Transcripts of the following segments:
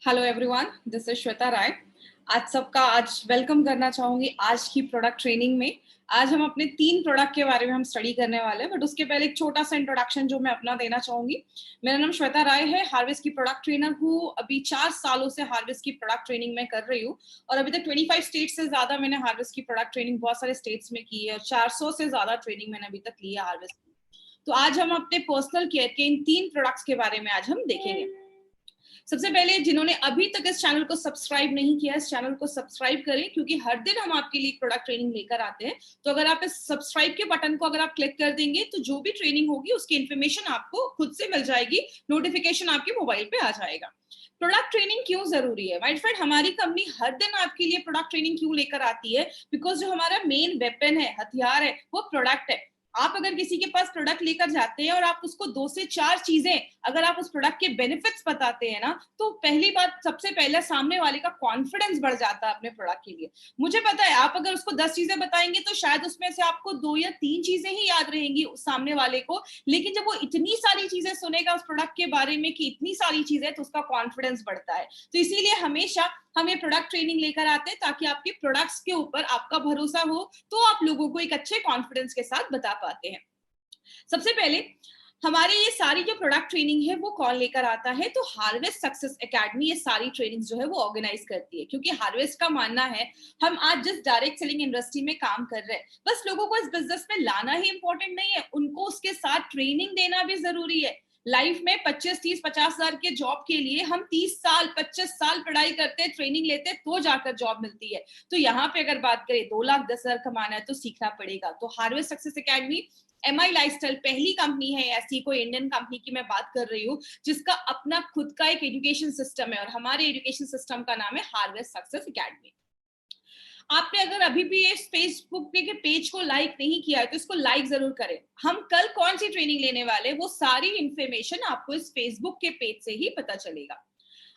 Hello everyone, this is Shweta Rai. आज welcome करना चाहूंगी आज की प्रोडक्ट ट्रेनिंग में। आज हम अपने 3 प्रोडक्ट के बारे में हम स्टडी करने वाले हैं, बट उसके पहले एक छोटा सा इंट्रोडक्शन जो मैं अपना देना चाहूंगी। मेरा नाम श्वेता राय है, हार्वेस्ट की प्रोडक्ट ट्रेनर हूँ। अभी 4 सालों से हार्वेस्ट की प्रोडक्ट ट्रेनिंग मैं कर रही हूँ और अभी तक 25 स्टेट से ज्यादा मैंने हार्वेस्ट की प्रोडक्ट ट्रेनिंग बहुत सारे स्टेट्स में की है और 400 से ज्यादा ट्रेनिंग मैंने अभी तक ली है हार्वेस्ट की। तो आज हम अपने पर्सनल केयर के इन 3 प्रोडक्ट्स के बारे में आज हम देखेंगे। सबसे पहले जिन्होंने अभी तक इस चैनल को सब्सक्राइब नहीं किया, इस चैनल को सब्सक्राइब करें, क्योंकि हर दिन हम आपके लिए प्रोडक्ट ट्रेनिंग लेकर आते हैं। तो अगर आप इस सब्सक्राइब के बटन को अगर आप क्लिक कर देंगे तो जो भी ट्रेनिंग होगी उसकी इन्फॉर्मेशन आपको खुद से मिल जाएगी, नोटिफिकेशन आपके मोबाइल पे आ जाएगा। प्रोडक्ट ट्रेनिंग क्यों जरूरी है माय फ्रेंड? हमारी कंपनी हर दिन आपके लिए प्रोडक्ट ट्रेनिंग क्यों लेकर आती है? बिकॉज जो हमारा मेन वेपन है, हथियार है, वो प्रोडक्ट है। आप अगर किसी के पास प्रोडक्ट लेकर जाते हैं और आप उसको 2 से 4 चीजें अगर आप उस प्रोडक्ट के बेनिफिट्स बताते हैं ना, तो पहली बात, सबसे पहले सामने वाले का कॉन्फिडेंस बढ़ जाता है अपने प्रोडक्ट के लिए। मुझे पता है आप अगर उसको 10 चीजें बताएंगे तो शायद उसमें से आपको 2 या 3 चीजें ही याद रहेंगी उस सामने वाले को, लेकिन जब वो इतनी सारी चीजें सुनेगा उस प्रोडक्ट के बारे में कि इतनी सारी चीजें, तो उसका कॉन्फिडेंस बढ़ता है। तो इसीलिए हमेशा हम ये प्रोडक्ट ट्रेनिंग लेकर आते हैं ताकि आपके प्रोडक्ट्स के ऊपर आपका भरोसा हो, तो आप लोगों को एक अच्छे कॉन्फिडेंस के साथ बता पाते हैं। सबसे पहले हमारे ये सारी जो प्रोडक्ट ट्रेनिंग है वो कौन लेकर आता है? तो हार्वेस्ट सक्सेस एकेडमी ये सारी ट्रेनिंग जो है वो ऑर्गेनाइज करती है, क्योंकि हार्वेस्ट का मानना है हम आज जिस डायरेक्ट सेलिंग इंडस्ट्री में काम कर रहे हैं, बस लोगों को इस बिजनेस में लाना ही इंपॉर्टेंट नहीं है, उनको उसके साथ ट्रेनिंग देना भी जरूरी है। लाइफ में 25, 30, 50 हजार के जॉब के लिए हम 30 साल 25 साल पढ़ाई करते, ट्रेनिंग लेते, तो जाकर जॉब मिलती है। तो यहाँ पे अगर बात करें 2,10,000 कमाना है तो सीखना पड़ेगा। तो harvest success academy MI lifestyle पहली कंपनी है ऐसी, कोई इंडियन कंपनी की मैं बात कर रही हूँ, जिसका अपना खुद का एक एजुकेशन सिस्टम है और हमारे एजुकेशन सिस्टम का नाम है हार्वेस्ट सक्सेस एकेडमी। आपने अगर अभी भी इस फेसबुक के पेज को लाइक नहीं किया है तो इसको लाइक जरूर करें। हम कल कौन सी ट्रेनिंग लेने वाले वो सारी इंफॉर्मेशन आपको इस फेसबुक के पेज से ही पता चलेगा।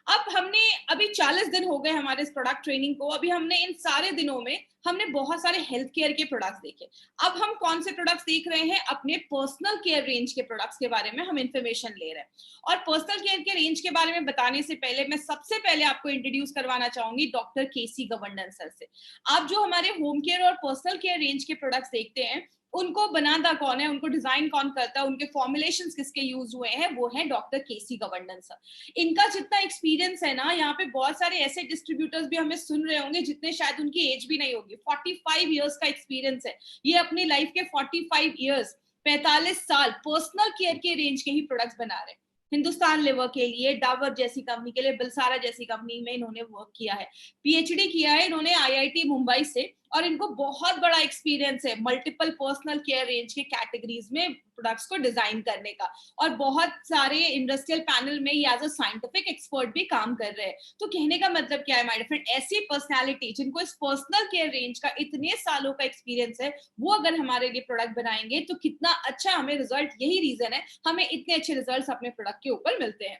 अब हमने अभी 40 दिन हो गए हमारे इस प्रोडक्ट ट्रेनिंग को। अभी हमने इन सारे दिनों में हमने बहुत सारे हेल्थ केयर के प्रोडक्ट्स देखे। अब हम कौन से प्रोडक्ट्स देख रहे हैं? अपने पर्सनल केयर रेंज के प्रोडक्ट्स के बारे में हम इंफॉर्मेशन ले रहे हैं। और पर्सनल केयर के रेंज के बारे में बताने से पहले मैं सबसे पहले आपको इंट्रोड्यूस करवाना चाहूंगी डॉक्टर केसी गवर्नन सर से। आप जो हमारे होम केयर और पर्सनल केयर रेंज के प्रोडक्ट्स देखते हैं, उनको बनाता कौन है, उनको डिजाइन कौन करता है, उनके फॉर्मुलेशंस किसके यूज हुए हैं, वो है डॉक्टर केसी गवर्नन सर। इनका जितना एक्सपीरियंस है ना, यहाँ पे बहुत सारे ऐसे डिस्ट्रीब्यूटर्स भी हमें सुन रहे होंगे जितने शायद उनकी एज भी नहीं होगी। 45 इयर्स का एक्सपीरियंस है। ये अपनी लाइफ के 45 इयर्स, 45 साल पर्सनल केयर के रेंज के ही प्रोडक्ट्स बना रहे हैं। हिंदुस्तान लिवर के लिए, डाबर जैसी कंपनी के लिए, बिलसारा जैसी कंपनी में इन्होंने वर्क किया है। पीएचडी किया है इन्होंने IIT मुंबई से, और इनको बहुत बड़ा एक्सपीरियंस है मल्टीपल पर्सनल केयर रेंज के कैटेगरीज में प्रोडक्ट्स को डिजाइन करने का। और बहुत सारे इंडस्ट्रियल पैनल में ये एज अ साइंटिफिक एक्सपर्ट भी काम कर रहे हैं। तो कहने का मतलब क्या है माय फ्रेंड? ऐसी पर्सनालिटी जिनको इस पर्सनल केयर रेंज का इतने सालों का एक्सपीरियंस है, वो अगर हमारे लिए प्रोडक्ट बनाएंगे तो कितना अच्छा हमें रिजल्ट, यही रीजन है हमें इतने अच्छे रिजल्ट अपने प्रोडक्ट के ऊपर मिलते हैं।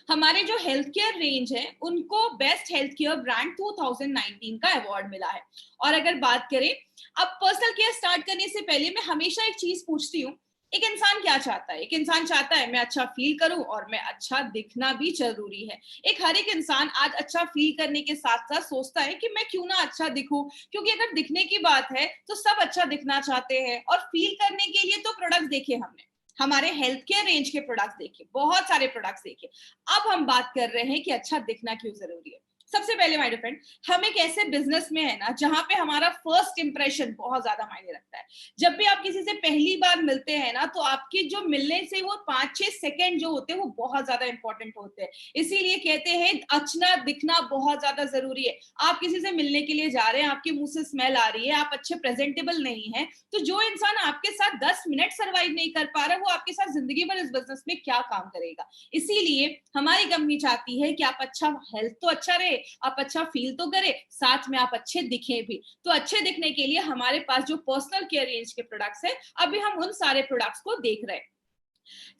हमारे जो हेल्थ केयर रेंज है उनको बेस्ट हेल्थ केयर ब्रांड 2019 का अवार्ड मिला है। और अगर बात करें, अब पर्सनल केयर स्टार्ट करने से पहले मैं हमेशा एक चीज पूछती हूँ, एक इंसान क्या चाहता है? एक इंसान चाहता है मैं अच्छा फील करूं और मैं अच्छा दिखना भी जरूरी है। एक हर एक इंसान आज अच्छा फील करने के साथ साथ सोचता है कि मैं क्यों ना अच्छा दिखूं, क्योंकि अगर दिखने की बात है तो सब अच्छा दिखना चाहते हैं। और फील करने के लिए तो प्रोडक्ट्स देखे हमने, हमारे हेल्थ केयर रेंज के प्रोडक्ट्स देखे, बहुत सारे प्रोडक्ट्स देखे। अब हम बात कर रहे हैं कि अच्छा दिखना क्यों जरूरी है। सबसे पहले माय डियर फ्रेंड, हम एक ऐसे बिजनेस में है ना जहां पे हमारा फर्स्ट इंप्रेशन बहुत ज्यादा मायने रखता है। जब भी आप किसी से पहली बार मिलते हैं ना, तो आपके जो मिलने से वो 5-6 सेकंड जो होते हैं वो बहुत ज्यादा इंपॉर्टेंट होते हैं। इसीलिए कहते हैं अच्छा दिखना बहुत ज्यादा जरूरी है। आप किसी से मिलने के लिए जा रहे हैं, आपके मुंह से स्मेल आ रही है, आप अच्छे प्रेजेंटेबल नहीं है, तो जो इंसान आपके साथ 10 मिनट सर्वाइव नहीं कर पा रहा, वो आपके साथ जिंदगी भर इस बिजनेस में क्या काम करेगा? इसीलिए हमारी कंपनी चाहती है कि आप अच्छा, हेल्थ तो अच्छा रहे, आप अच्छा फील तो करें, साथ में आप अच्छे दिखें भी। तो अच्छे दिखने के लिए हमारे पास जो पर्सनल केयर रेंज के प्रोडक्ट्स है, अभी हम उन सारे प्रोडक्ट्स को देख रहे हैं।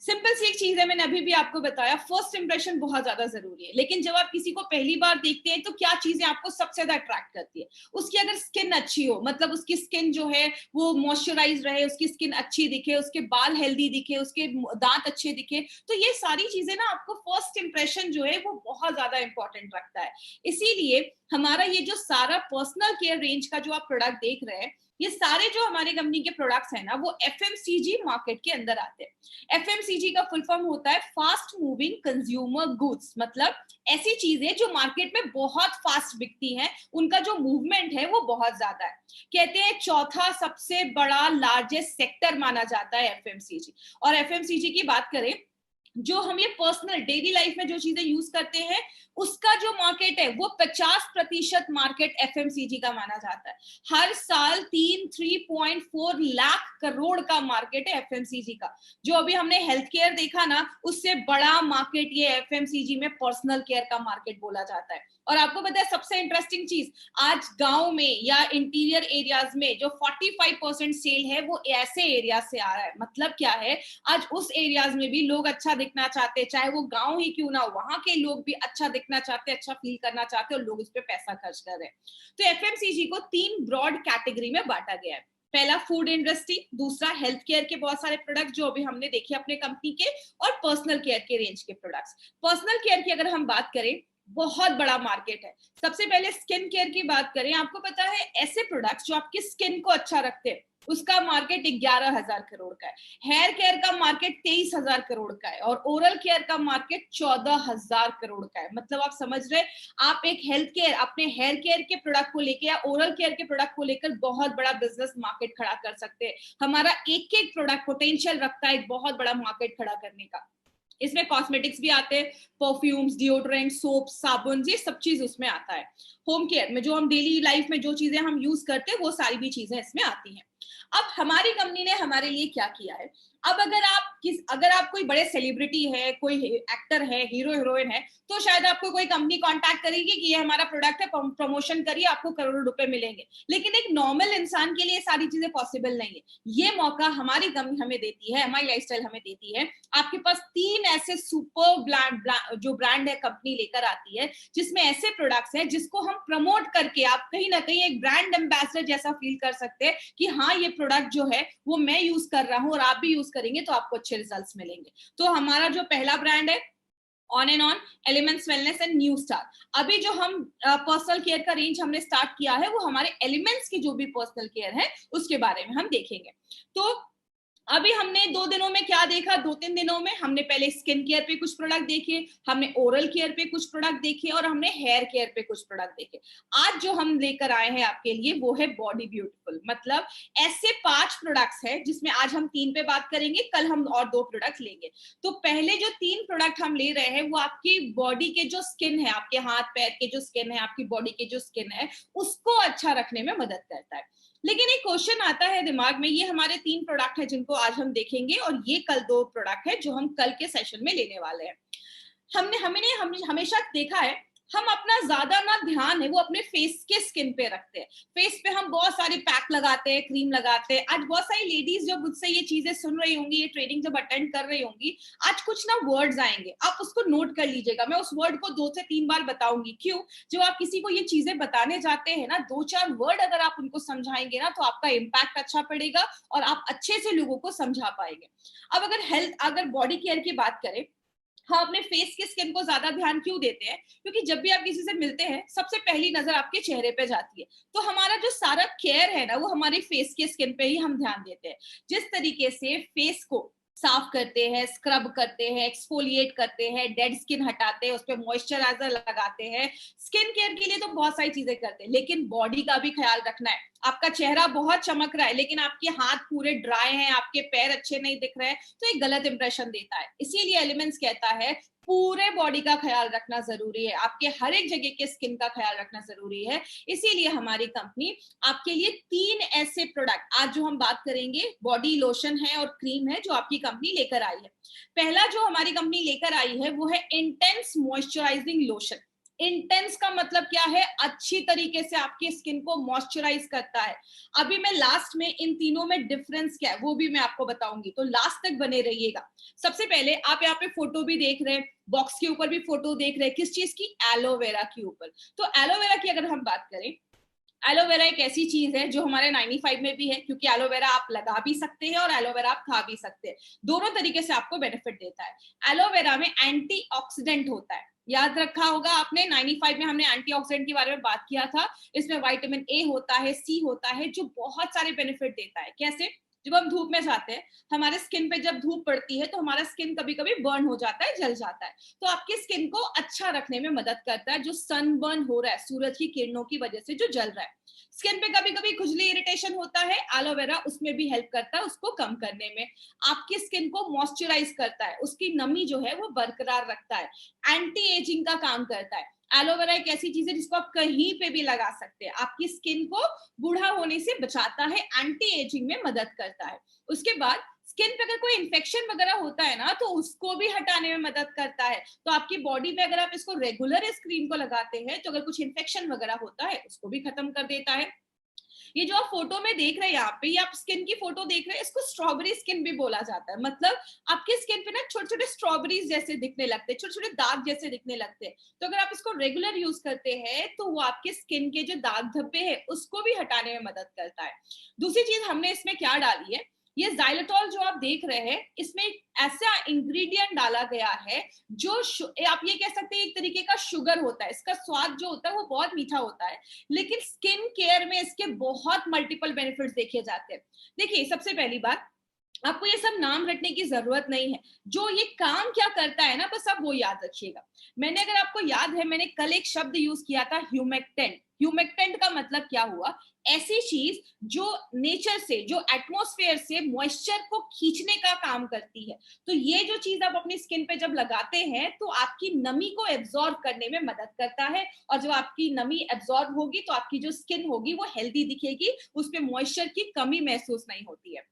सिंपल सी एक चीज है, मैंने अभी भी आपको बताया, फर्स्ट इंप्रेशन बहुत ज्यादा जरूरी है। लेकिन जब आप किसी को पहली बार देखते हैं तो क्या चीजें आपको सबसे ज्यादा अट्रैक्ट करती है? उसकी अगर स्किन अच्छी हो, मतलब उसकी स्किन जो है वो मॉइस्चराइज रहे, उसकी स्किन अच्छी दिखे, उसके बाल हेल्दी दिखे, उसके दांत अच्छे दिखे, तो ये सारी चीजें ना आपको फर्स्ट इंप्रेशन जो है वो बहुत ज्यादा इंपॉर्टेंट रखता है। इसीलिए हमारा ये जो सारा पर्सनल केयर रेंज का जो आप प्रोडक्ट देख रहे हैं, ये सारे जो हमारी कंपनी के प्रोडक्ट्स हैं ना, वो एफएमसीजी मार्केट के अंदर आते हैं। एफएमसीजी का फुल फॉर्म होता है फास्ट मूविंग कंज्यूमर गुड्स, मतलब ऐसी चीजें जो मार्केट में बहुत फास्ट बिकती हैं, उनका जो मूवमेंट है वो बहुत ज्यादा है। कहते हैं चौथा सबसे बड़ा लार्जेस्ट सेक्टर माना जाता है एफएमसीजी। और एफएमसीजी की बात करें, जो हम ये पर्सनल डेली लाइफ में जो चीजें यूज करते हैं, उसका जो मार्केट है वो 50% मार्केट एफएमसीजी का माना जाता है। हर साल 3.4 लाख करोड़ का मार्केट है एफएमसीजी का। जो अभी हमने हेल्थ केयर देखा ना, उससे बड़ा मार्केट ये एफएमसीजी में पर्सनल केयर का मार्केट बोला जाता है। और आपको पता है सबसे इंटरेस्टिंग चीज, आज गांव में या इंटीरियर एरियाज में जो 45% सेल है वो ऐसे एरिया से आ रहा है। मतलब क्या है, आज उस एरियाज में भी लोग अच्छा दिखना चाहते हैं, चाहे वो गांव ही क्यों ना हो, वहां के लोग भी अच्छा दिखना चाहते हैं, अच्छा फील करना चाहते हैं, और लोग उस पर पैसा खर्च कर रहे हैं। तो एफएमसीजी को 3 ब्रॉड कैटेगरी में बांटा गया है। पहला फूड इंडस्ट्री, दूसरा हेल्थ केयर के बहुत सारे प्रोडक्ट जो अभी हमने देखे अपने कंपनी के, और पर्सनल केयर के रेंज के प्रोडक्ट्स। पर्सनल केयर की अगर हम बात करें, बहुत बड़ा मार्केट है। सबसे पहले स्किन केयर की बात करें, आपको पता है ऐसे प्रोडक्ट्स जो आपकी स्किन को अच्छा रखते हैं, उसका मार्केट 11,000 करोड़ का है। हेयर केयर का मार्केट 23,000 करोड़ का है, और ओरल केयर का मार्केट 14,000 करोड़ का है। मतलब आप समझ रहे, आप एक हेल्थ केयर, अपने हेयर केयर के प्रोडक्ट को लेकर या ओरल केयर के प्रोडक्ट को लेकर बहुत बड़ा बिजनेस मार्केट खड़ा कर सकते हैं। हमारा एक एक प्रोडक्ट पोटेंशियल रखता है एक बहुत बड़ा मार्केट खड़ा करने का। इसमें कॉस्मेटिक्स भी आते हैं, परफ्यूम्स, डिओड्रेंट, सोप, साबुन, ये सब चीज उसमें आता है। होम केयर में जो हम डेली लाइफ में जो चीजें हम यूज करते हैं, वो सारी भी चीजें इसमें आती हैं। अब हमारी कंपनी ने हमारे लिए क्या किया है, अब अगर आप कोई बड़े सेलिब्रिटी है, कोई एक्टर है, हीरो हीरोइन है, तो शायद आपको कोई कंपनी कांटेक्ट करेगी कि ये हमारा प्रोडक्ट है, प्रमोशन करिए, आपको करोड़ों रुपए मिलेंगे। लेकिन एक नॉर्मल इंसान के लिए सारी चीजें पॉसिबल नहीं है। ये मौका हमारी कंपनी हमें देती है, हमारी लाइफस्टाइल हमें देती है। आपके पास 3 ऐसे सुपर जो ब्रांड है कंपनी लेकर आती है, जिसमें ऐसे प्रोडक्ट्स हैं जिसको हम प्रमोट करके आप कहीं ना कहीं एक ब्रांड एम्बेसडर जैसा फील कर सकते हैं कि हाँ, ये प्रोडक्ट जो है वो मैं यूज कर रहा हूँ और आप भी यूज करेंगे तो आपको अच्छे रिजल्ट्स मिलेंगे। तो हमारा जो पहला ब्रांड है on and on, elements wellness and new star. अभी जो हम पर्सनल केयर का रेंज हमने स्टार्ट किया है, वो हमारे एलिमेंट्स की जो भी पर्सनल केयर है उसके बारे में हम देखेंगे। तो अभी हमने 2 दिनों में क्या देखा, 2-3 दिनों में हमने पहले स्किन केयर पे कुछ प्रोडक्ट देखे, हमने ओरल केयर पे कुछ प्रोडक्ट देखे, और हमने हेयर केयर पे कुछ प्रोडक्ट देखे। आज जो हम लेकर आए हैं आपके लिए वो है बॉडी ब्यूटीफुल। मतलब ऐसे 5 प्रोडक्ट्स हैं जिसमें आज हम 3 पे बात करेंगे, कल हम और 2 प्रोडक्ट लेंगे। तो पहले जो 3 प्रोडक्ट हम ले रहे हैं वो आपकी बॉडी के जो स्किन है, आपके हाथ पैर के जो स्किन है, आपकी बॉडी के जो स्किन है, उसको अच्छा रखने में मदद करता है। लेकिन एक क्वेश्चन आता है दिमाग में, ये हमारे 3 प्रोडक्ट है जिनको आज हम देखेंगे, और ये कल 2 प्रोडक्ट है जो हम कल के सेशन में लेने वाले हैं। हमने हमेशा देखा है, हम अपना ज्यादा ना ध्यान है वो अपने फेस के स्किन पे रखते हैं। फेस पे हम बहुत सारी पैक लगाते हैं, क्रीम लगाते हैं। आज बहुत सारी लेडीज जो मुझसे ये चीजें सुन रही होंगी, ये ट्रेनिंग जब अटेंड कर रही होंगी, आज कुछ ना वर्ड्स आएंगे, आप उसको नोट कर लीजिएगा। मैं उस वर्ड को 2 से 3 बार बताऊंगी। क्यों? जब आप किसी को ये चीजें बताने जाते हैं ना, 2-4 वर्ड अगर आप उनको समझाएंगे ना, तो आपका इम्पैक्ट अच्छा पड़ेगा और आप अच्छे से लोगों को समझा पाएंगे। अब अगर बॉडी केयर की बात करें, हम अपने फेस की स्किन को ज्यादा ध्यान क्यों देते हैं? क्योंकि जब भी आप किसी से मिलते हैं, सबसे पहली नजर आपके चेहरे पे जाती है। तो हमारा जो सारा केयर है ना, वो हमारी फेस की स्किन पे ही हम ध्यान देते हैं। जिस तरीके से फेस को साफ करते हैं, स्क्रब करते हैं, एक्सफोलिएट करते हैं, डेड स्किन हटाते हैं, उस पर मॉइस्चराइजर लगाते हैं, स्किन केयर के लिए तो बहुत सारी चीजें करते हैं, लेकिन बॉडी का भी ख्याल रखना है। आपका चेहरा बहुत चमक रहा है लेकिन आपके हाथ पूरे ड्राई हैं, आपके पैर अच्छे नहीं दिख रहे हैं, तो एक गलत इंप्रेशन देता है। इसीलिए एलिमेंट्स कहता है पूरे बॉडी का ख्याल रखना जरूरी है, आपके हर एक जगह के स्किन का ख्याल रखना जरूरी है। इसीलिए हमारी कंपनी आपके लिए 3 ऐसे प्रोडक्ट, आज जो हम बात करेंगे, बॉडी लोशन है और क्रीम है, जो आपकी कंपनी लेकर आई है। पहला जो हमारी कंपनी लेकर आई है वो है इंटेंस मॉइस्चराइजिंग लोशन। इंटेंस का मतलब क्या है, अच्छी तरीके से आपकी स्किन को मॉइस्चराइज करता है। अभी मैं लास्ट में इन तीनों में डिफरेंस क्या है वो भी मैं आपको बताऊंगी, तो लास्ट तक बने रहिएगा। सबसे पहले आप यहाँ पे फोटो भी देख रहे हैं, बॉक्स के ऊपर भी फोटो देख रहे हैं, किस चीज की, एलोवेरा के ऊपर। तो एलोवेरा की अगर हम बात करें, एलोवेरा एक ऐसी चीज है जो हमारे 95 में भी है, क्योंकि एलोवेरा आप लगा भी सकते हैं और एलोवेरा आप खा भी सकते हैं, दोनों तरीके से आपको बेनिफिट देता है। एलोवेरा में एंटीऑक्सीडेंट होता है, याद रखा होगा आपने, 95 में हमने एंटीऑक्सीडेंट के बारे में बात किया था। इसमें विटामिन ए होता है, सी होता है, जो बहुत सारे बेनिफिट देता है। कैसे, जब हम धूप में जाते हैं, हमारे स्किन पे जब धूप पड़ती है तो हमारा स्किन कभी कभी बर्न हो जाता है, जल जाता है, तो आपकी स्किन को अच्छा रखने में मदद करता है। जो सन बर्न हो रहा है सूरज की किरणों की वजह से जो जल रहा है, स्किन पे कभी कभी खुजली इरिटेशन होता है, एलोवेरा उसमें भी हेल्प करता है उसको कम करने में। आपकी स्किन को मॉइस्चराइज करता है, उसकी नमी जो है वो बरकरार रखता है, एंटी एजिंग का काम करता है। एलोवेरा एक ऐसी चीज है जिसको आप कहीं पे भी लगा सकते हैं, आपकी स्किन को बूढ़ा होने से बचाता है, एंटी एजिंग में मदद करता है। उसके बाद स्किन पे अगर कोई इन्फेक्शन वगैरह होता है ना, तो उसको भी हटाने में मदद करता है। तो आपकी बॉडी पे अगर आप इसको रेगुलर इस क्रीम को लगाते हैं, तो अगर कुछ इन्फेक्शन वगैरह होता है उसको भी खत्म कर देता है। ये जो आप फोटो में देख रहे हैं, यहाँ पे ये आप स्किन की फोटो देख रहे हैं, इसको स्ट्रॉबेरी स्किन भी बोला जाता है। मतलब आपके स्किन पे ना छोटे छोटे स्ट्रॉबेरीज जैसे दिखने लगते हैं, छोटे छोटे दाग जैसे दिखने लगते हैं। तो अगर आप इसको रेगुलर यूज करते हैं तो वो आपके स्किन के जो दाग धब्बे हैं उसको भी हटाने में मदद करता है। दूसरी चीज हमने इसमें क्या डाली है, ये ज़ाइलोटॉल जो आप देख रहे हैं, इसमें एक ऐसा इंग्रेडिएंट डाला गया है जो आप ये कह सकते हैं एक तरीके का शुगर होता है। इसका स्वाद जो होता है वो बहुत मीठा होता है, लेकिन स्किन केयर में इसके बहुत मल्टीपल बेनिफिट्स देखे जाते हैं। देखिए, सबसे पहली बात, आपको ये सब नाम रटने की जरूरत नहीं है, जो ये काम क्या करता है ना, बस आप वो याद रखिएगा। मैंने, अगर आपको याद है, मैंने कल एक शब्द यूज किया था, ह्यूमेक्टेंट। ह्यूमेक्टेंट का मतलब क्या हुआ, ऐसी चीज जो नेचर से, जो एटमॉस्फेयर से मॉइस्चर को खींचने का काम करती है। तो ये जो चीज आप अपनी स्किन पे जब लगाते हैं तो आपकी नमी को एब्जॉर्ब करने में मदद करता है, और जब आपकी नमी एब्जॉर्ब होगी तो आपकी जो स्किन होगी वो हेल्दी दिखेगी, उसमें मॉइस्चर की कमी महसूस नहीं होती है।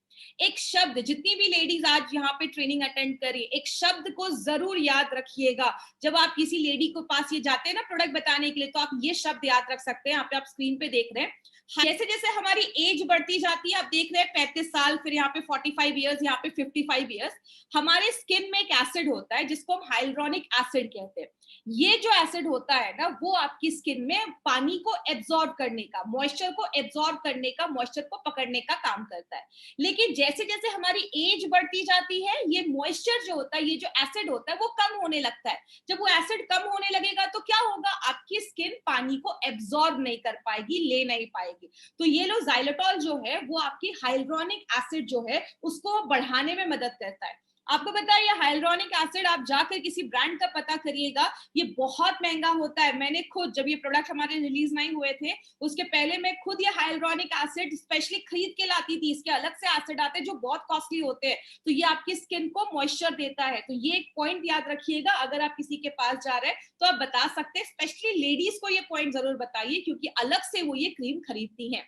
एक शब्द, जितनी भी लेडीज आज यहाँ पे ट्रेनिंग अटेंड करी, एक शब्द को जरूर याद रखिएगा। जब आप किसी लेडी को पास ये जाते हैं ना प्रोडक्ट बताने के लिए, तो आप ये शब्द याद रख सकते हैं। यहाँ पे आप स्क्रीन पे देख रहे हैं, जैसे जैसे हमारी एज बढ़ती जाती है, आप देख रहे हैं 35 साल, फिर यहाँ पे 45 इयर्स, यहाँ पे 55 इयर्स, हमारे स्किन में एक एसिड होता है जिसको हम हाइलुरोनिक एसिड कहते हैं। ये जो एसिड होता है ना, वो आपकी स्किन में पानी को एब्जॉर्ब करने का, मॉइस्चर को एब्जॉर्ब करने का, मॉइस्चर को पकड़ने का काम करता है। लेकिन जैसे जैसे हमारी एज बढ़ती जाती है, ये मॉइस्चर जो होता है, ये जो एसिड होता है, वो कम होने लगता है। जब वो एसिड कम होने लगेगा तो क्या होगा, आपकी स्किन पानी को एब्जॉर्ब नहीं कर पाएगी, ले नहीं पाएगी। तो ये लो ज़ाइलोटॉल जो है वो आपकी हाइलुरोनिक एसिड जो है उसको बढ़ाने में मदद करता है। आपको पता है, ये हाइलुरोनिक एसिड आप जाकर किसी ब्रांड का पता करिएगा, ये बहुत महंगा होता है। मैंने खुद, जब ये प्रोडक्ट हमारे रिलीज नहीं हुए थे, उसके पहले मैं खुद ये हाइलुरोनिक एसिड स्पेशली खरीद के लाती थी। इसके अलग से एसिड आते हैं जो बहुत कॉस्टली होते हैं, तो ये आपकी स्किन को मॉइस्चर देता है। तो ये एक पॉइंट याद रखिएगा, अगर आप किसी के पास जा रहे हैं तो आप बता सकते हैं, स्पेशली लेडीज को ये पॉइंट जरूर बताइए, क्योंकि अलग से वो ये क्रीम खरीदती हैं।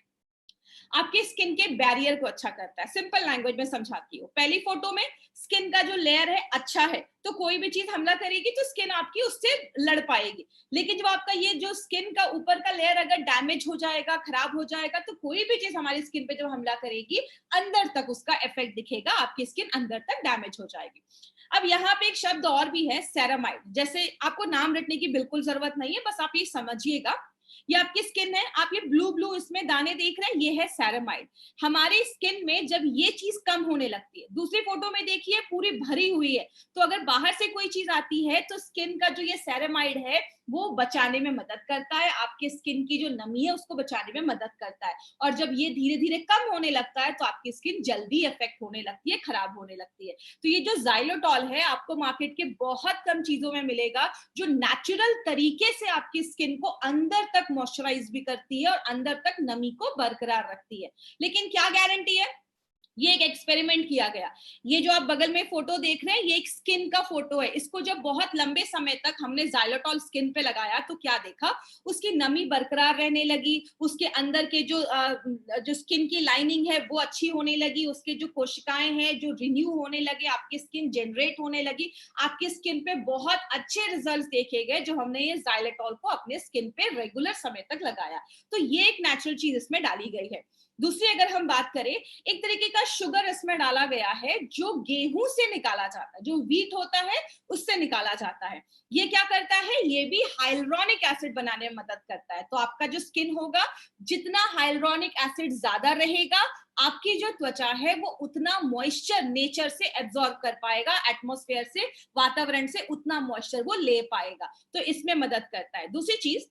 आपके स्किन के बैरियर को अच्छा करता है। सिंपल लैंग्वेज में समझाती हूँ, पहली फोटो में स्किन का जो लेयर है अच्छा है, तो कोई भी चीज हमला करेगी तो स्किन आपकी उससे लड़ पाएगी। लेकिन जब आपका ये जो स्किन का ऊपर का लेयर अगर डैमेज हो जाएगा, खराब हो जाएगा, तो कोई भी चीज हमारी स्किन पे जब हमला करेगी, अंदर तक उसका इफेक्ट दिखेगा, आपकी स्किन अंदर तक डैमेज हो जाएगी। अब यहाँ पे एक शब्द और भी है, सेरामाइड। जैसे आपको नाम रटने की बिल्कुल जरूरत नहीं है, बस आप ये समझिएगा, ये आपकी स्किन है, आप ये ब्लू ब्लू इसमें दाने देख रहे हैं, ये है सेरामाइड। हमारी स्किन में जब ये चीज कम होने लगती है, दूसरी फोटो में देखिए पूरी भरी हुई है, तो अगर बाहर से कोई चीज आती है तो स्किन का जो ये सेरामाइड है वो बचाने में मदद करता है, आपके स्किन की जो नमी है उसको बचाने में मदद करता है। और जब ये धीरे धीरे कम होने लगता है तो आपकी स्किन जल्दी इफेक्ट होने लगती है, खराब होने लगती है। तो ये जो ज़ाइलोटॉल है आपको मार्केट के बहुत कम चीजों में मिलेगा, जो नेचुरल तरीके से आपकी स्किन को अंदर तक मॉइस्चराइज भी करती है और अंदर तक नमी को बरकरार रखती है। लेकिन क्या गारंटी है, ये एक एक्सपेरिमेंट किया गया। ये जो आप बगल में फोटो देख रहे हैं, ये एक स्किन का फोटो है। इसको जब बहुत लंबे समय तक हमने ज़ाइलोटॉल स्किन पे लगाया तो क्या देखा, उसकी नमी बरकरार रहने लगी, उसके अंदर के जो स्किन की लाइनिंग है वो अच्छी होने लगी, उसके जो कोशिकाएं हैं जो रिन्यू होने लगे, आपकी स्किन जनरेट होने लगी, आपकी स्किन पे बहुत अच्छे रिजल्ट देखे गए जो हमने ये ज़ाइलोटॉल को अपने स्किन पे रेगुलर समय तक लगाया। तो ये एक नेचुरल चीज इसमें डाली गई है। दूसरी अगर हम बात करें, एक तरीके का शुगर इसमें डाला गया है जो गेहूं से निकाला जाता है, जो व्हीट होता है उससे निकाला जाता है। ये क्या करता है, ये भी हाइलुरोनिक एसिड बनाने में मदद करता है। तो आपका जो स्किन होगा, जितना हाइलुरोनिक एसिड ज्यादा रहेगा, आपकी जो त्वचा है वो उतना मॉइस्चर नेचर से एब्जॉर्ब कर पाएगा, एटमॉस्फेयर से, वातावरण से उतना मॉइस्चर वो ले पाएगा। तो इसमें मदद करता है। दूसरी चीज,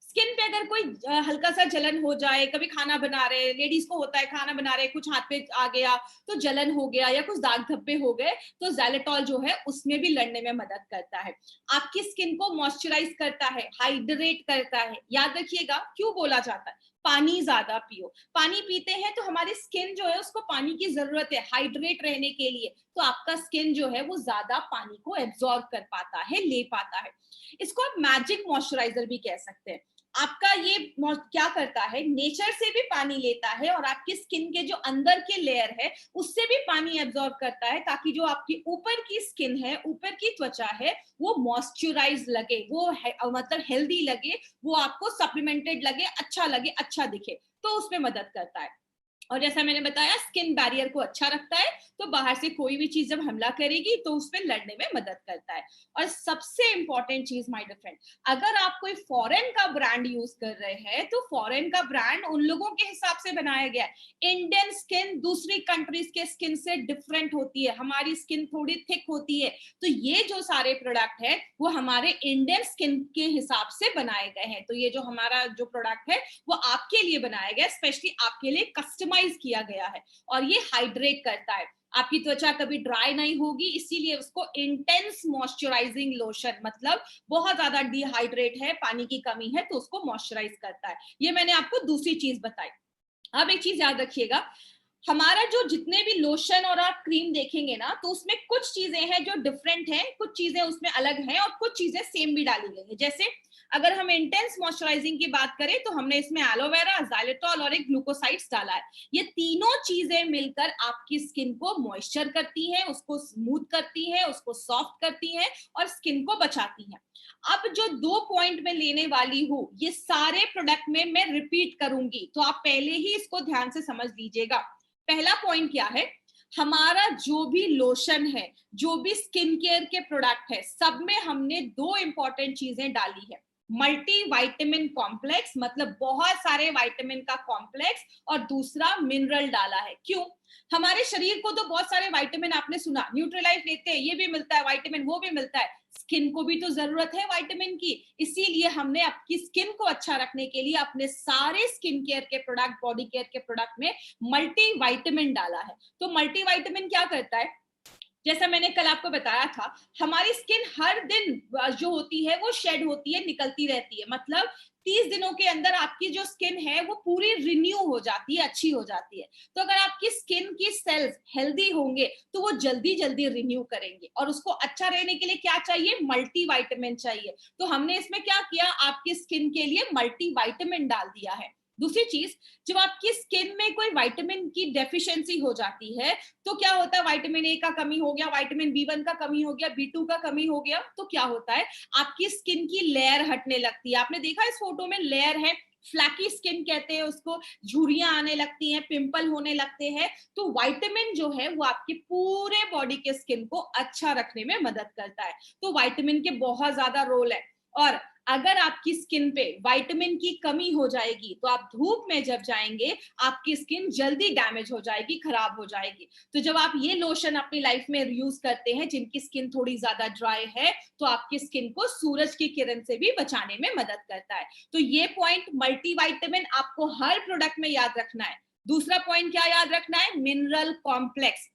स्किन पे अगर कोई हल्का सा जलन हो जाए, कभी खाना बना रहे, लेडीज को होता है खाना बना रहे, कुछ हाथ पे आ गया तो जलन हो गया या कुछ दाग धब्बे हो गए, तो ज़ाइलोटॉल जो है उसमें भी लड़ने में मदद करता है। आपकी स्किन को मॉइस्चराइज करता है, हाइड्रेट करता है। याद रखिएगा क्यों बोला जाता है, पानी ज्यादा पियो। पानी पीते हैं तो हमारी स्किन जो है उसको पानी की जरूरत है हाइड्रेट रहने के लिए, तो आपका स्किन जो है वो ज्यादा पानी को एब्जॉर्ब कर पाता है, ले पाता है। इसको आप मैजिक मॉइस्चराइजर भी कह सकते हैं। आपका ये क्या करता है, नेचर से भी पानी लेता है और आपकी स्किन के जो अंदर के लेयर है उससे भी पानी एब्जॉर्ब करता है, ताकि जो आपकी ऊपर की स्किन है, ऊपर की त्वचा है, वो मॉइस्चराइज लगे, वो मतलब हेल्दी लगे, वो आपको सप्लीमेंटेड लगे, अच्छा लगे, अच्छा दिखे, तो उसमें मदद करता है। और जैसा मैंने बताया, स्किन बैरियर को अच्छा रखता है, तो बाहर से कोई भी चीज जब हमला करेगी तो उस पर लड़ने में मदद करता है। और सबसे इंपॉर्टेंट चीज माय डियर फ्रेंड, अगर आप कोई फॉरेन का ब्रांड यूज कर रहे हैं तो फॉरेन का ब्रांड उन लोगों के हिसाब से बनाया गया है। इंडियन स्किन दूसरी कंट्रीज के स्किन से डिफरेंट होती है, हमारी स्किन थोड़ी थिक होती है, तो ये जो सारे प्रोडक्ट है वो हमारे इंडियन स्किन के हिसाब से बनाए गए हैं। तो ये जो हमारा जो प्रोडक्ट है वो आपके लिए बनाया गया, स्पेशली आपके लिए कस्टमाइज किया गया है। और ये हाइड्रेट करता है, आपकी त्वचा कभी ड्राई नहीं होगी, इसीलिए उसको इंटेंस मॉइस्चराइजिंग लोशन, मतलब बहुत ज्यादा डिहाइड्रेट है, पानी की कमी है तो उसको मॉइस्चराइज करता है। ये मैंने आपको दूसरी चीज बताई। अब एक चीज याद रखिएगा, हमारा जो जितने भी लोशन और आप क्रीम देखेंगे ना, तो उसमें कुछ चीजें हैं जो डिफरेंट हैं, कुछ चीजें उसमें अलग हैं और कुछ चीजें सेम भी डाली गई है। जैसे अगर हम इंटेंस मॉइस्चराइजिंग की बात करें तो हमने इसमें एलोवेरा, ज़ाइलोटॉल और एक ग्लूकोसाइड्स डाला है। ये तीनों चीजें मिलकर आपकी स्किन को मॉइस्चर करती हैं, उसको स्मूथ करती हैं, उसको सॉफ्ट करती हैं और स्किन को बचाती हैं। अब जो 2 पॉइंट में लेने वाली हूं, ये सारे प्रोडक्ट में मैं रिपीट करूंगी, तो आप पहले ही इसको ध्यान से समझ लीजिएगा। पहला पॉइंट क्या है, हमारा जो भी लोशन है, जो भी स्किन केयर के प्रोडक्ट है, सब में हमने 2 इंपॉर्टेंट चीजें डाली है। मल्टी वाइटामिन कॉम्प्लेक्स, मतलब बहुत सारे वाइटामिन का कॉम्प्लेक्स, और दूसरा मिनरल डाला है। क्यों, हमारे शरीर को तो बहुत सारे वाइटामिन, आपने सुना न्यूट्रीलाइफ लेते हैं, ये भी मिलता है वाइटामिन, वो भी मिलता है, स्किन को भी तो जरूरत है वाइटामिन की। इसीलिए हमने आपकी स्किन को अच्छा रखने के लिए अपने सारे स्किन केयर के प्रोडक्ट, बॉडी केयर के प्रोडक्ट में मल्टी वाइटामिन डाला है। तो मल्टी वाइटामिन क्या करता है, जैसा मैंने कल आपको बताया था, हमारी स्किन हर दिन जो होती है वो शेड होती है, निकलती रहती है, मतलब 30 दिनों के अंदर आपकी जो स्किन है वो पूरी रिन्यू हो जाती है, अच्छी हो जाती है। तो अगर आपकी स्किन की सेल्स हेल्दी होंगे तो वो जल्दी जल्दी रिन्यू करेंगे, और उसको अच्छा रहने के लिए क्या चाहिए, मल्टी वाइटामिन चाहिए। तो हमने इसमें क्या किया, आपकी स्किन के लिए मल्टी वाइटामिन डाल दिया है। दूसरी चीज, जब आपकी स्किन में कोई विटामिन की डेफिशिएंसी हो जाती है तो क्या होता है, विटामिन ए का कमी हो गया, विटामिन बी1 का कमी हो गया, बी2 का कमी हो गया, तो क्या होता है, आपकी स्किन की लेयर हटने लगती है। आपने देखा इस फोटो में लेयर है, फ्लैकी स्किन कहते हैं उसको, झुर्रियां आने लगती हैं, पिंपल होने लगते हैं। तो विटामिन जो है वो आपकी पूरे बॉडी के स्किन को अच्छा रखने में मदद करता है। तो विटामिन के बहुत ज्यादा रोल है। और अगर आपकी स्किन पे विटामिन की कमी हो जाएगी तो आप धूप में जब जाएंगे आपकी स्किन जल्दी डैमेज हो जाएगी, खराब हो जाएगी। तो जब आप ये लोशन अपनी लाइफ में यूज करते हैं, जिनकी स्किन थोड़ी ज्यादा ड्राई है, तो आपकी स्किन को सूरज की किरण से भी बचाने में मदद करता है। तो ये पॉइंट मल्टीविटामिन आपको हर प्रोडक्ट में याद रखना है। दूसरा पॉइंट क्या याद रखना है, मिनरल कॉम्प्लेक्स।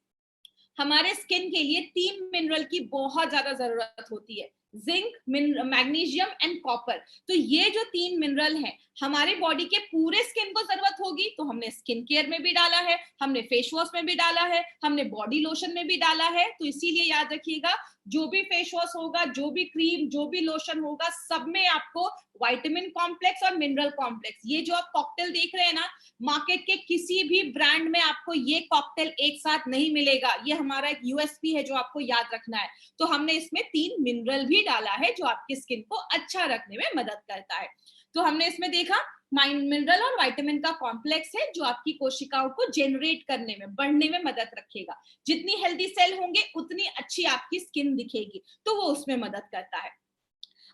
हमारे स्किन के लिए 3 मिनरल की बहुत ज्यादा जरूरत होती है। Zinc, magnesium and copper. तो ये जो 3 मिनरल हैं हमारे बॉडी के पूरे स्किन को जरूरत होगी, तो हमने स्किन केयर में भी डाला है, हमने फेस वॉश में भी डाला है, हमने बॉडी लोशन में भी डाला है। तो इसीलिए याद रखिएगा, जो भी फेस वॉश होगा, जो भी क्रीम, जो भी लोशन होगा, सब में आपको विटामिन कॉम्प्लेक्स और मिनरल कॉम्प्लेक्स, ये जो आप कॉकटेल देख रहे हैं ना, मार्केट के किसी भी ब्रांड में आपको ये कॉकटेल एक साथ नहीं मिलेगा। ये हमारा एक यूएसपी है जो आपको याद रखना है। तो हमने इसमें 3 मिनरल भी डाला है जो आपकी स्किन को अच्छा रखने में मदद करता है। तो हमने इसमें देखा मिनरल और विटामिन का कॉम्प्लेक्स है जो आपकी कोशिकाओं को जनरेट करने में, बढ़ने में मदद रखेगा। जितनी हेल्दी सेल होंगे उतनी अच्छी आपकी स्किन दिखेगी, तो वो उसमें मदद करता है।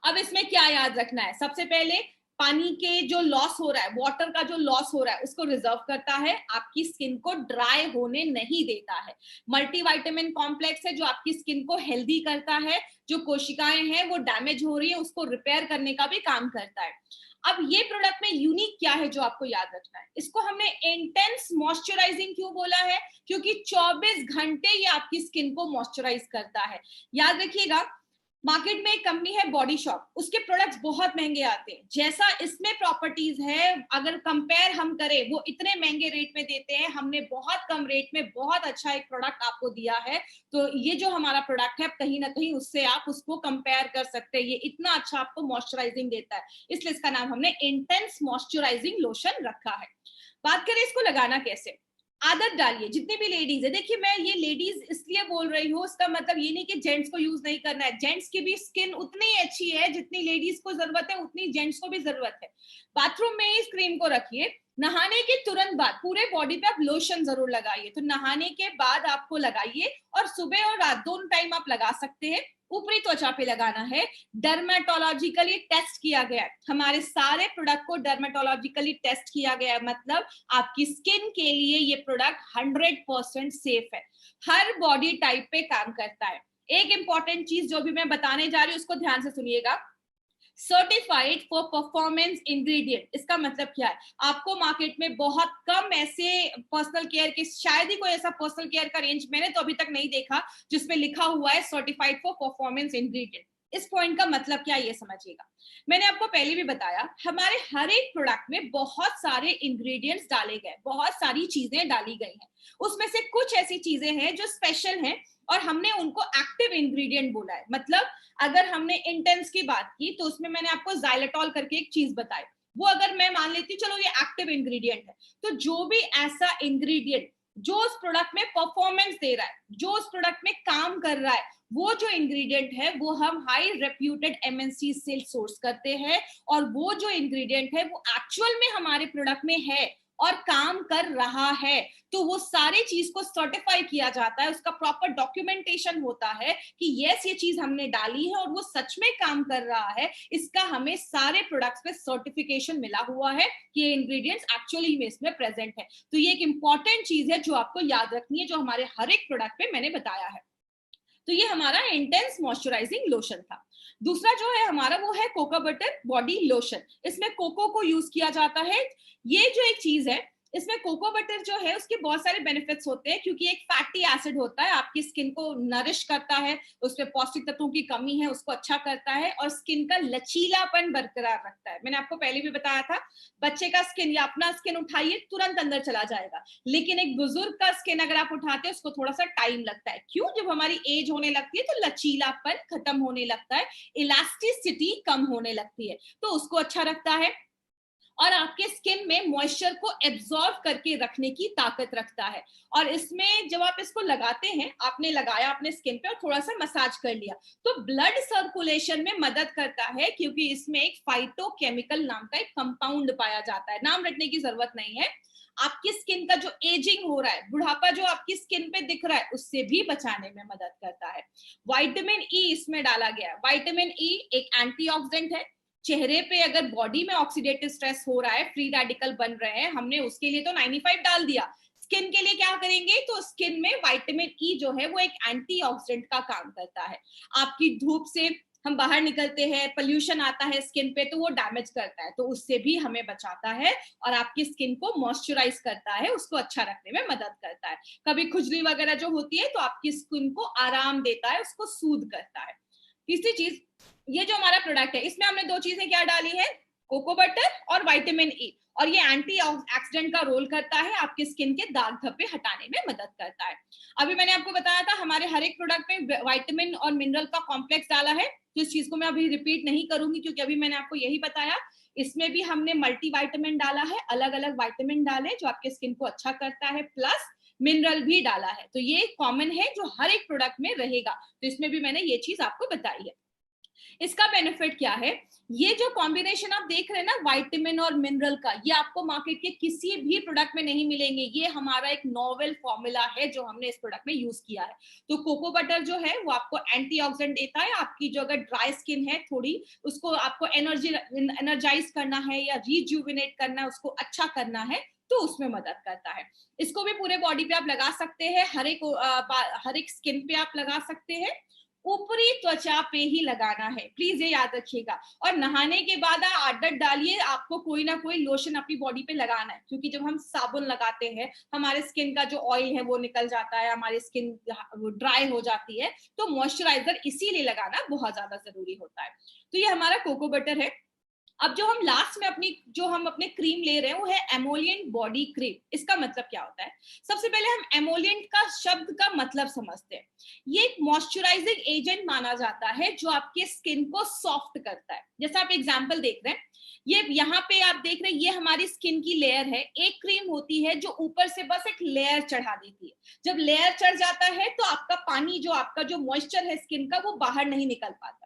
अब इसमें क्या याद रखना है, सबसे पहले पानी के जो लॉस हो रहा है, वाटर का जो लॉस हो रहा है, उसको रिजर्व करता है, आपकी स्किन को ड्राई होने नहीं देता है। मल्टीविटामिन कॉम्प्लेक्स है जो आपकी स्किन को हेल्दी करता है, जो कोशिकाएं हैं वो डैमेज हो रही है उसको रिपेयर करने का भी काम करता है। अब ये प्रोडक्ट में यूनिक क्या है जो आपको याद रखना है, इसको हमने इंटेंस मॉइस्चराइजिंग क्यों बोला है, क्योंकि 24 घंटे ये आपकी स्किन को मॉइस्चराइज करता है। याद रखिएगा, मार्केट में एक कंपनी है बॉडी शॉप, उसके प्रोडक्ट्स बहुत महंगे आते हैं, जैसा इसमें प्रॉपर्टीज है अगर कंपेयर हम करें, वो इतने महंगे रेट में देते हैं, हमने बहुत कम रेट में बहुत अच्छा एक प्रोडक्ट आपको दिया है। तो ये जो हमारा प्रोडक्ट है कहीं ना कहीं उससे आप उसको कंपेयर कर सकते हैं, ये इतना अच्छा आपको मॉइस्चराइजिंग देता है, इसलिए इसका नाम हमने इंटेंस मॉइस्चराइजिंग लोशन रखा है। बात करें इसको लगाना कैसे, आदत डालिए। जितनी भी लेडीज है, देखिए मैं ये लेडीज इसलिए बोल रही हूँ, इसका मतलब ये नहीं कि जेंट्स को यूज नहीं करना है, जेंट्स की भी स्किन उतनी ही अच्छी है, जितनी लेडीज को जरूरत है उतनी जेंट्स को भी जरूरत है। बाथरूम में इस क्रीम को रखिए, नहाने के तुरंत बाद पूरे बॉडी पे आप लोशन जरूर लगाइए, तो नहाने के बाद आपको लगाइए, और सुबह और रात दोनों टाइम आप लगा सकते हैं। ऊपरी त्वचा पे लगाना है, डर्मेटोलॉजिकली टेस्ट किया गया है, हमारे सारे प्रोडक्ट को डर्मेटोलॉजिकली टेस्ट किया गया है, मतलब आपकी स्किन के लिए ये प्रोडक्ट 100% सेफ है, हर बॉडी टाइप पे काम करता है। एक इंपॉर्टेंट चीज जो भी मैं बताने जा रही हूँ उसको ध्यान से सुनिएगा, सर्टिफाइड फॉर परफॉर्मेंस इंग्रेडिएंट, इसका मतलब क्या है, आपको मार्केट में बहुत कम ऐसे पर्सनल केयर के, शायद ही कोई ऐसा पर्सनल केयर का रेंज मैंने तो अभी तक नहीं देखा जिसमें लिखा हुआ है सर्टिफाइड फॉर परफॉर्मेंस इंग्रेडिएंट। इस पॉइंट का मतलब क्या ये समझिएगा, मैंने आपको पहले भी बताया हमारे हर एक प्रोडक्ट में बहुत सारे इंग्रेडिएंट्स डाले गए, बहुत सारी चीजें डाली गई हैं, उसमें से कुछ ऐसी चीजें हैं जो स्पेशल हैं और हमने उनको एक्टिव इंग्रेडिएंट बोला है। मतलब अगर हमने इंटेंस की बात की तो उसमें मैंने आपको जाइलेटॉल करके एक चीज बताई, वो अगर मैं मान लेती चलो ये एक्टिव इंग्रेडिएंट है, तो जो भी ऐसा इंग्रेडिएंट जो उस प्रोडक्ट में परफॉर्मेंस दे रहा है, जो उस प्रोडक्ट में काम कर रहा है, वो जो इंग्रेडिएंट है वो हम हाई रेप्यूटेड एमएनसी से सोर्स करते हैं, और वो जो इंग्रेडिएंट है वो एक्चुअल में हमारे प्रोडक्ट में है और काम कर रहा है, तो वो सारी चीज को सर्टिफाई किया जाता है, उसका प्रॉपर डॉक्यूमेंटेशन होता है कि यस ये चीज हमने डाली है और वो सच में काम कर रहा है, इसका हमें सारे प्रोडक्ट्स पे सर्टिफिकेशन मिला हुआ है कि ये इंग्रेडिएंट्स एक्चुअली में इसमें प्रेजेंट है। तो ये एक इंपॉर्टेंट चीज है जो आपको याद रखनी है, जो हमारे हर एक प्रोडक्ट पे मैंने बताया है। तो ये हमारा इंटेंस मॉइस्चराइजिंग लोशन था। दूसरा जो है हमारा वो है कोको बटर बॉडी लोशन, इसमें कोको को यूज किया जाता है। ये जो एक चीज है, इसमें कोको बटर जो है उसके बहुत सारे बेनिफिट्स होते हैं, क्योंकि एक फैटी एसिड होता है, आपकी स्किन को नरिश करता है, उसमें पौष्टिक तत्वों की कमी है उसको अच्छा करता है, और स्किन का लचीलापन बरकरार रखता है। मैंने आपको पहले भी बताया था, बच्चे का स्किन या अपना स्किन उठाइए तुरंत अंदर चला जाएगा, लेकिन एक बुजुर्ग का स्किन अगर आप उठाते हैं उसको थोड़ा सा टाइम लगता है। क्यों? जब हमारी एज होने लगती है तो लचीलापन खत्म होने लगता है, इलास्टिसिटी कम होने लगती है, तो उसको अच्छा रखता है, और आपके स्किन में मॉइस्चर को एब्जॉर्ब करके रखने की ताकत रखता है। और इसमें जब आप इसको लगाते हैं, आपने लगाया अपने स्किन पे और थोड़ा सा मसाज कर लिया, तो ब्लड सर्कुलेशन में मदद करता है, क्योंकि इसमें एक फाइटोकेमिकल नाम का एक कंपाउंड पाया जाता है, नाम रटने की जरूरत नहीं है। आपकी स्किन का जो एजिंग हो रहा है, बुढ़ापा जो आपकी स्किन पे दिख रहा है, उससे भी बचाने में मदद करता है। विटामिन ई इसमें डाला गया है। विटामिन ई एक एंटीऑक्सीडेंट है, चेहरे पे अगर बॉडी में ऑक्सीडेटिव स्ट्रेस हो रहा है, फ्री रेडिकल बन रहे हैं, हमने उसके लिए तो 95 डाल दिया, स्किन के लिए क्या करेंगे, तो स्किन में विटामिन ई जो है वो एक एंटीऑक्सीडेंट का काम करता है। आपकी धूप से हम बाहर निकलते हैं, पोल्यूशन आता है स्किन पे, तो वो डैमेज करता है, तो उससे भी हमें बचाता है, और आपकी स्किन को मॉइस्चराइज करता है, उसको अच्छा रखने में मदद करता है। कभी खुजली वगैरह जो होती है तो आपकी स्किन को आराम देता है, उसको सूद करता है। तीसरी चीज, ये जो हमारा प्रोडक्ट है इसमें हमने दो चीजें क्या डाली है, कोको बटर और विटामिन ई, और ये एंटी ऑक्सीडेंट का रोल करता है, आपके स्किन के दाग धब्बे हटाने में मदद करता है। अभी मैंने आपको बताया था हमारे हर एक प्रोडक्ट में विटामिन और मिनरल का कॉम्प्लेक्स डाला है, तो इस चीज को मैं अभी रिपीट नहीं करूंगी क्योंकि अभी मैंने आपको यही बताया। इसमें भी हमने मल्टी विटामिन डाला है, अलग अलग विटामिन डाले जो आपके स्किन को अच्छा करता है, प्लस मिनरल भी डाला है। तो ये कॉमन है जो हर एक प्रोडक्ट में रहेगा, तो इसमें भी मैंने ये चीज आपको बताई है। इसका बेनिफिट क्या है, ये जो कॉम्बिनेशन आप देख रहे हैं ना विटामिन और मिनरल का, ये आपको मार्केट के किसी भी प्रोडक्ट में नहीं मिलेंगे। ये हमारा एक नोवेल फॉर्मूला है जो हमने इस प्रोडक्ट में यूज किया है। तो कोको बटर जो है वो आपको एंटीऑक्सीडेंट देता है, आपकी जो अगर ड्राई स्किन है थोड़ी, उसको आपको एनर्जाइज करना है या रिजुविनेट करना है, उसको अच्छा करना है, तो उसमें मदद करता है। इसको भी पूरे बॉडी पे आप लगा सकते हैं, हर एक स्किन पे आप लगा सकते हैं, ऊपरी त्वचा पे ही लगाना है, प्लीज ये याद रखिएगा। और नहाने के बाद आदत डालिए, आपको कोई ना कोई लोशन अपनी बॉडी पे लगाना है, क्योंकि जब हम साबुन लगाते हैं हमारे स्किन का जो ऑयल है वो निकल जाता है, हमारी स्किन ड्राई हो जाती है, तो मॉइस्चराइजर इसीलिए लगाना बहुत ज्यादा जरूरी होता है। तो ये हमारा कोको बटर है। अब जो हम लास्ट में अपने क्रीम ले रहे हैं वो है एमोलिएंट बॉडी क्रीम। इसका मतलब क्या होता है, सबसे पहले हम एमोलिएंट का शब्द का मतलब समझते हैं। ये एक मॉइस्चराइजिंग एजेंट माना जाता है जो आपके स्किन को सॉफ्ट करता है। जैसा आप एग्जांपल देख रहे हैं, ये यहाँ पे आप देख रहे हैं, ये हमारी स्किन की लेयर है। एक क्रीम होती है जो ऊपर से बस एक लेयर चढ़ा देती है, जब लेयर चढ़ जाता है तो आपका पानी, जो आपका जो मॉइस्चर है स्किन का, वो बाहर नहीं निकल पाता।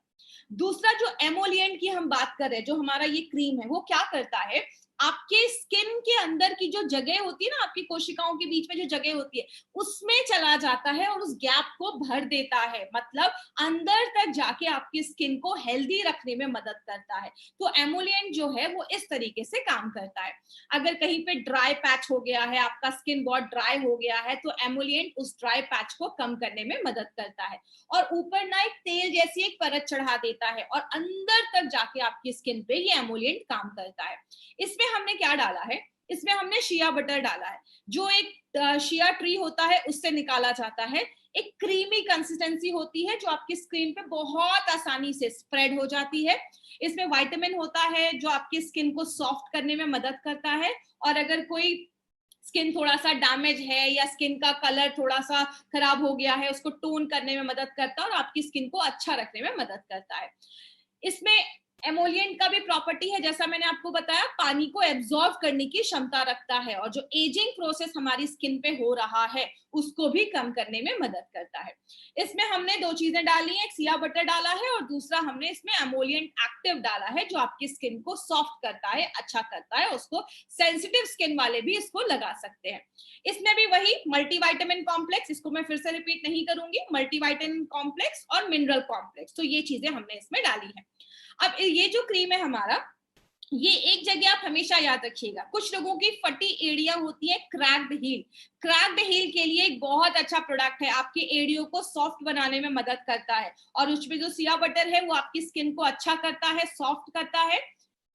दूसरा जो एमोलिएंट की हम बात कर रहे हैं, जो हमारा ये क्रीम है, वो क्या करता है, आपके स्किन के अंदर की जो जगह होती है ना, आपकी कोशिकाओं के बीच में जो जगह होती है, उसमें चला जाता है और उस गैप को भर देता है। मतलब अंदर तक जाके आपकी स्किन को हेल्दी रखने में मदद करता है। तो एमोलिएंट जो है वो इस तरीके से काम करता है। अगर कहीं पे ड्राई पैच हो गया है, आपका स्किन बहुत ड्राई हो गया है, तो एमोलिएंट उस ड्राई पैच को कम करने में मदद करता है। और ऊपर ना एक तेल जैसी एक परत चढ़ा देता है और अंदर तक जाके आपकी स्किन पे ये एमोलिएंट काम करता है। इसमें हमने क्या डाला है, इसमें हमने शिया बटर डाला है, जो एक शिया ट्री होता है उससे निकाला जाता है। एक क्रीमी कंसिस्टेंसी होती है जो आपकी स्किन पे बहुत आसानी से स्प्रेड हो जाती है। इसमें विटामिन होता है जो आपकी स्किन को सॉफ्ट करने में मदद करता है, और अगर कोई स्किन थोड़ा सा डैमेज है या स्किन का कलर थोड़ा सा खराब हो गया है, उसको टोन करने में मदद करता है और आपकी स्किन को अच्छा रखने में मदद करता है। इसमें एमोलिएंट का भी प्रॉपर्टी है, जैसा मैंने आपको बताया, पानी को एब्जॉर्ब करने की क्षमता रखता है और जो एजिंग प्रोसेस हमारी स्किन पे हो रहा है उसको भी कम करने में मदद करता है। इसमें हमने दो चीजें डाली हैं, एक सिया बटर डाला है और दूसरा हमने इसमें एमोलिएंट एक्टिव डाला है जो आपकी स्किन को सॉफ्ट करता है, अच्छा करता है। उसको सेंसिटिव स्किन वाले भी इसको लगा सकते हैं। इसमें भी वही मल्टीविटामिन कॉम्प्लेक्स, इसको मैं फिर से रिपीट नहीं करूंगी, मल्टीविटामिन कॉम्प्लेक्स और मिनरल कॉम्प्लेक्स, तो ये चीजें हमने इसमें डाली है। अब ये जो क्रीम है हमारा, ये एक जगह आप हमेशा याद रखिएगा, कुछ लोगों की फटी एड़ियां होती है, क्रैक्ड हील। क्रैक्ड हील के लिए एक बहुत अच्छा प्रोडक्ट है, आपकी एड़ियों को सॉफ्ट बनाने में मदद करता है, और उसमें जो सिया बटर है वो आपकी स्किन को अच्छा करता है, सॉफ्ट करता है।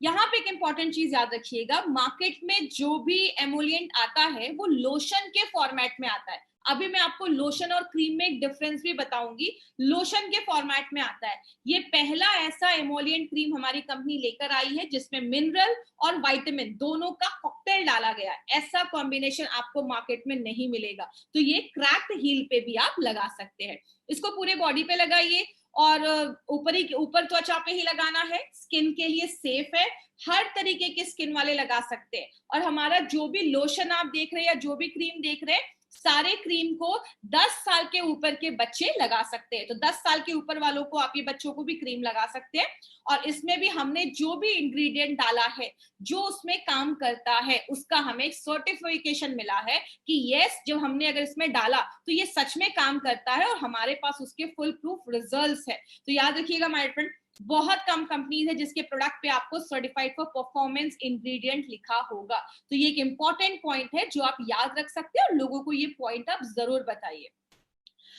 यहाँ पे एक इंपॉर्टेंट चीज याद रखिएगा, मार्केट में जो भी एमोलिएंट आता है वो लोशन के फॉर्मेट में आता है। अभी मैं आपको लोशन और क्रीम में एक डिफरेंस भी बताऊंगी। लोशन के फॉर्मेट में आता है। ये पहला ऐसा एमोलिएंट क्रीम हमारी कंपनी लेकर आई है जिसमें मिनरल और विटामिन दोनों का कॉकटेल डाला गया है। ऐसा कॉम्बिनेशन आपको मार्केट में नहीं मिलेगा। तो ये क्रैक्ड हील पे भी आप लगा सकते हैं। इसको पूरे बॉडी पे लगाइए और ऊपर त्वचा पे ही लगाना है, स्किन के लिए सेफ है, हर तरीके के स्किन वाले लगा सकते हैं। और हमारा जो भी लोशन आप देख रहे हैं या जो भी क्रीम देख रहे हैं, सारे क्रीम को 10 साल के ऊपर के बच्चे लगा सकते हैं। तो 10 साल के ऊपर वालों को, आप ये बच्चों को भी क्रीम लगा सकते हैं। और इसमें भी हमने जो भी इंग्रेडिएंट डाला है, जो उसमें काम करता है, उसका हमें सर्टिफिकेशन मिला है कि यस, जब हमने अगर इसमें डाला तो ये सच में काम करता है और हमारे पास उसके फुल प्रूफ रिजल्ट्स है। तो याद रखिएगा माय फ्रेंड, बहुत कम कंपनीज है जिसके प्रोडक्ट पे आपको सर्टिफाइड फॉर परफॉर्मेंस इंग्रेडिएंट लिखा होगा। तो ये एक इंपॉर्टेंट पॉइंट है जो आप याद रख सकते हैं और लोगों को ये पॉइंट आप जरूर बताइए।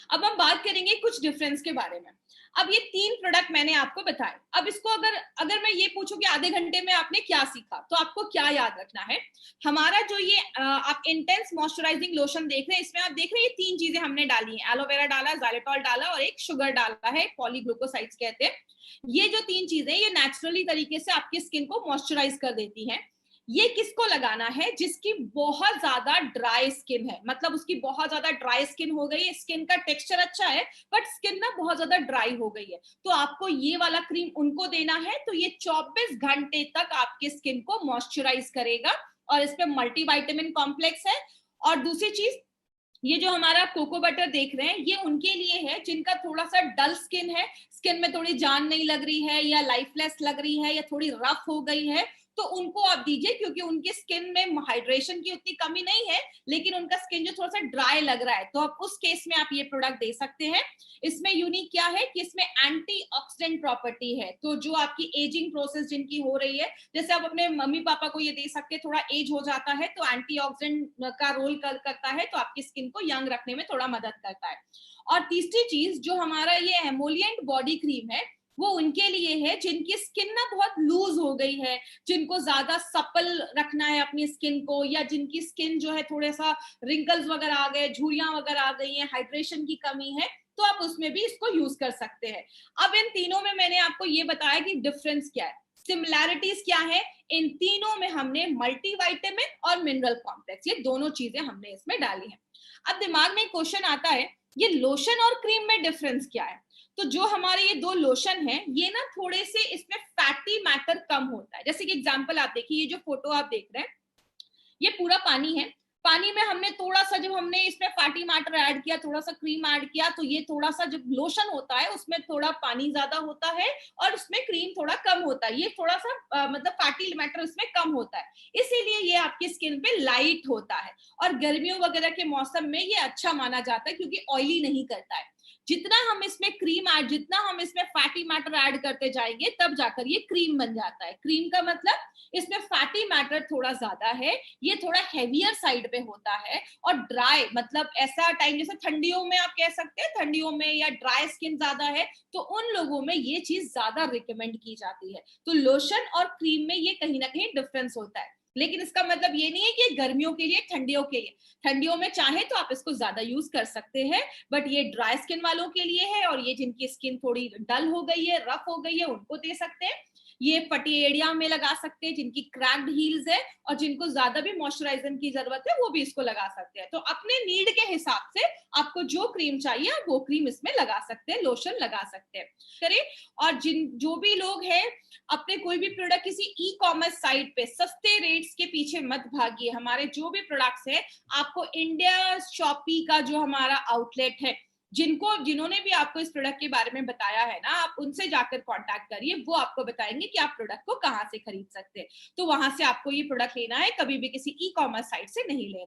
अब हम बात करेंगे कुछ डिफरेंस के बारे में। अब ये 3 प्रोडक्ट मैंने आपको बताए। अब इसको अगर अगर मैं ये पूछूं कि आधे घंटे में आपने क्या सीखा, तो आपको क्या याद रखना है? हमारा जो ये आप इंटेंस मॉइस्चराइजिंग लोशन देख रहे हैं, इसमें आप देख रहे हैं ये 3 चीजें हमने डाली हैं, एलोवेरा डाला, ज़ाइलेटॉल डाला और एक शुगर डाला है, पॉलीग्लूकोसाइड्स कहते हैं। ये जो 3 चीजें ये नेचुरली तरीके से आपकी स्किन को मॉइस्चराइज कर देती हैं। ये किसको लगाना है? जिसकी बहुत ज्यादा ड्राई स्किन है, मतलब उसकी बहुत ज्यादा ड्राई स्किन हो गई है, स्किन का टेक्सचर अच्छा है बट स्किन ना बहुत ज्यादा ड्राई हो गई है, तो आपको ये वाला क्रीम उनको देना है। तो ये 24 घंटे तक आपकी स्किन को मॉइस्चराइज करेगा और इसमें मल्टीविटामिन कॉम्प्लेक्स है। और दूसरी चीज, ये जो हमारा कोको बटर देख रहे हैं, ये उनके लिए है जिनका थोड़ा सा डल स्किन है, स्किन में थोड़ी जान नहीं लग रही है या लाइफलेस लग रही है या थोड़ी रफ हो गई है, तो उनको आप दीजिए, क्योंकि उनकी स्किन में हाइड्रेशन की उतनी कमी नहीं है लेकिन उनका स्किन जो थोड़ा सा ड्राई लग रहा है, तो आप उस केस में आप ये प्रोडक्ट दे सकते हैं। इसमें यूनिक क्या है कि इसमें एंटीऑक्सीडेंट प्रॉपर्टी है, तो जो आपकी एजिंग प्रोसेस जिनकी हो रही है, जैसे आप अपने मम्मी पापा को ये दे सकते हैं, थोड़ा एज हो जाता है तो एंटीऑक्सीडेंट का रोल करता है, तो आपकी स्किन को यंग रखने में थोड़ा मदद करता है। और तीसरी चीज, जो हमारा ये एमोलिएंट बॉडी क्रीम है, वो उनके लिए है जिनकी स्किन ना बहुत लूज हो गई है, जिनको ज्यादा सप्पल रखना है अपनी स्किन को, या जिनकी स्किन जो है थोड़ा सा रिंकल्स वगैरह आ गए, झुर्रियां वगैरह आ गई हैं, हाइड्रेशन की कमी है, तो आप उसमें भी इसको यूज कर सकते हैं। अब इन तीनों में मैंने आपको ये बताया कि डिफरेंस क्या है, सिमिलैरिटीज क्या है। इन तीनों में हमने मल्टीविटामिन और मिनरल कॉम्प्लेक्स, ये दोनों चीजें हमने इसमें डाली है। अब दिमाग में क्वेश्चन आता है, ये लोशन और क्रीम में डिफरेंस क्या है? तो जो हमारे ये 2 लोशन है, ये ना थोड़े से इसमें फैटी मैटर कम होता है। जैसे कि एग्जांपल आप देखिए, ये जो फोटो आप देख रहे हैं, ये पूरा पानी है, पानी में हमने थोड़ा सा, जब हमने इसमें फैटी मैटर ऐड किया, थोड़ा सा क्रीम ऐड किया, तो ये थोड़ा सा, जब लोशन होता है उसमें थोड़ा पानी ज्यादा होता है और उसमें क्रीम थोड़ा कम होता है, ये थोड़ा सा मतलब फैटी मैटर उसमें कम होता है, इसीलिए ये आपकी स्किन पे लाइट होता है। और गर्मियों वगैरह के मौसम में ये अच्छा माना जाता है क्योंकि ऑयली नहीं करता है। जितना हम इसमें क्रीम ऐड, जितना हम इसमें फैटी मैटर ऐड करते जाएंगे, तब जाकर ये क्रीम बन जाता है। क्रीम का मतलब इसमें फैटी मैटर थोड़ा ज्यादा है, ये थोड़ा हेवियर साइड पे होता है, और ड्राई मतलब ऐसा टाइम, जैसे ठंडियों में आप कह सकते हैं, ठंडियों में या ड्राई स्किन ज्यादा है, तो उन लोगों में ये चीज ज्यादा रिकमेंड की जाती है। तो लोशन और क्रीम में ये कहीं ना कहीं डिफरेंस होता है, लेकिन इसका मतलब ये नहीं है कि गर्मियों के लिए, ठंडियों के लिए, ठंडियों में चाहे तो आप इसको ज्यादा यूज कर सकते हैं, बट ये ड्राई स्किन वालों के लिए है, और ये जिनकी स्किन थोड़ी डल हो गई है, रफ हो गई है, उनको दे सकते हैं। ये फटी एड़िया में लगा सकते हैं, जिनकी क्रैक्ड हील्स है और जिनको ज्यादा भी मॉइस्चराइजर की जरूरत है, वो भी इसको लगा सकते हैं। तो अपने नीड के हिसाब से आपको जो क्रीम चाहिए आप वो क्रीम इसमें लगा सकते हैं, लोशन लगा सकते हैं, करें। और जो भी लोग हैं, अपने कोई भी प्रोडक्ट किसी ई कॉमर्स साइट पे सस्ते रेट्स के पीछे मत भागिए। हमारे जो भी प्रोडक्ट्स है, आपको इंडिया शॉपी का जो हमारा आउटलेट है, जिन्होंने भी आपको इस प्रोडक्ट के बारे में बताया है ना, आप उनसे जाकर कांटेक्ट करिए, वो आपको बताएंगे कि आप प्रोडक्ट को कहाँ से खरीद सकते हैं। तो वहां से आपको ये प्रोडक्ट लेना है, कभी भी किसी ई कॉमर्स साइट से नहीं लेना।